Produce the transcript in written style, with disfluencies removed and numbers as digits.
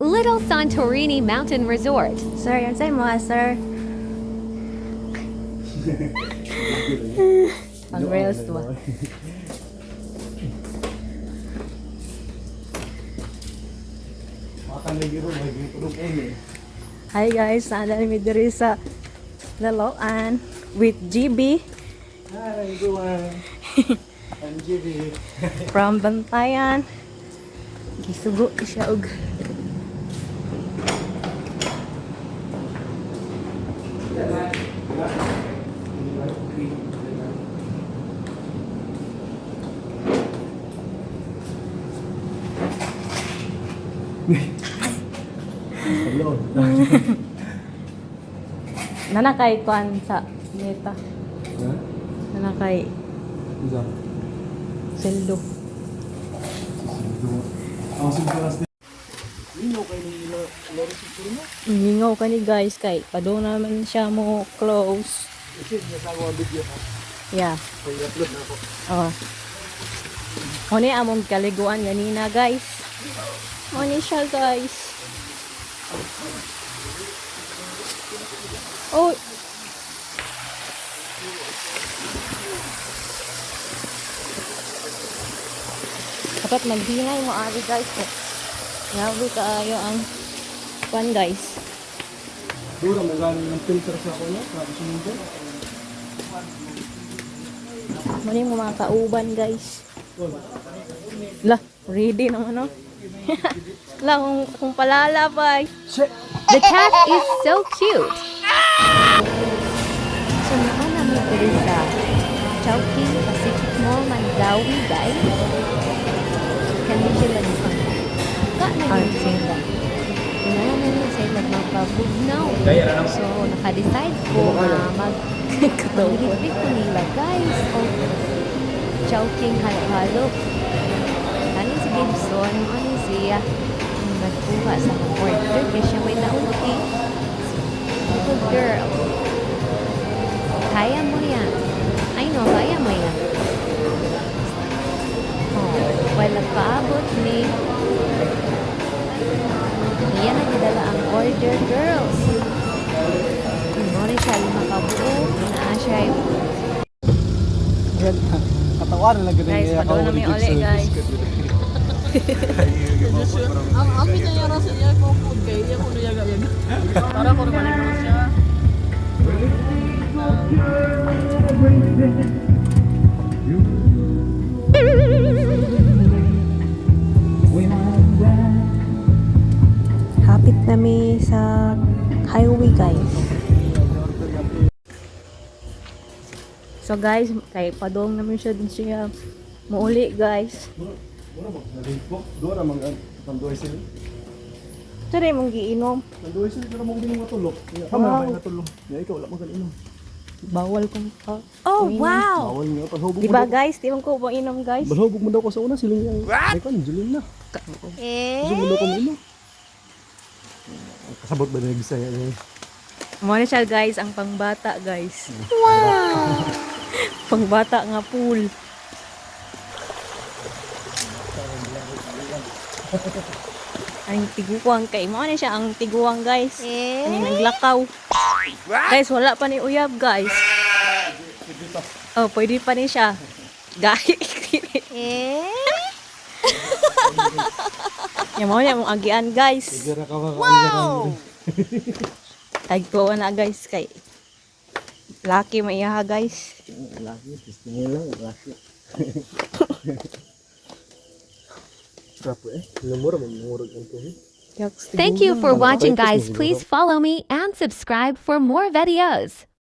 Little Santorini Mountain Resort. Sir, yan sa'yo mo, sir. Ang rails to. Hi guys, nandang mi diri sa Laloan with GB. Hi everyone. I'm GB. From Bantayan. Gisugo siya og Hello. nanakay kwan sa meta. Ha? Nanakay Isa. seldo. Ang siguras din. Lino kayo ng laro siguro mo? Mingaw ka ni guys kay pado naman siya mo close. Kasi niya sa mga video ha. Yeah. So i-upload na ako. Oh. Hone among kaliguan ganina guys. Hone siya guys. Oh. Dapat maghinay mo ari guys. Grabe kaayo ang kwan guys. Dura may galing ng filter sa ako na. Sa sumunod. Mali mo mga kauban guys. Lah, ready naman no? Lah, kung palala pa. The cat is so cute. So, naman namin dito sa Chowking Pacific Mall, Mandawi, guys. Kami sila ni Pang. Ano sila? Inahan na sila nagmapabugnaw. So, naka-decide ko na mag-repeat ko nila, guys. O, Chowking halo-halo. Ano si Gibson? Ano siya? Nagkuha sa order kasi siya may naunti. Good girl. Kaya mo yan. I know, kaya mo yan. Oh, well, nagpaabot ni iyan ang nadala ang order, girls. Kung ano siya yung makabuo, na siya yung Katawaran lang ganun. guys, pagod na may uli, guys. Ang amin niya yara sa iya ko food kay iya ko niyaga yaga. Para ko naman ko siya. Hapit nami sa highway, guys. So guys, kay padong namin siya din siya muuli, guys. Dura mga tanduay sila. Ito rin mong giinom. Tanduay sila pero mong ginong matulog. Wow. May natulog. Ya ikaw wala moganinom. Bawal kong pa. Oh, wow! Bawal nga paghubog Diba mo. daw- guys? Di mo ko ba inom, guys? Balhubog mo daw ko sa una siling yang. Ay kan julin na. Gusto mo daw ko ino. Kasabot ba na Bisaya niya? Muna siya, guys, ang pangbata, guys. Wow! Pangbata nga pool. Ang tiguang kay mo na siya ang tiguang, guys. Ang naglakaw. Guys, wala pa ni uyab, guys. Oh, pwede pa ni siya. Guys. Yan mo niya mong agian, guys. Sigara ka ba? Wow! Tagtuwa na, guys, kay lucky maiyaha, guys. Laki, gusto mo lang, laki. Kapo Lumura mo murag ang tuhi. Thank you for watching, guys. Please follow me and subscribe for more videos.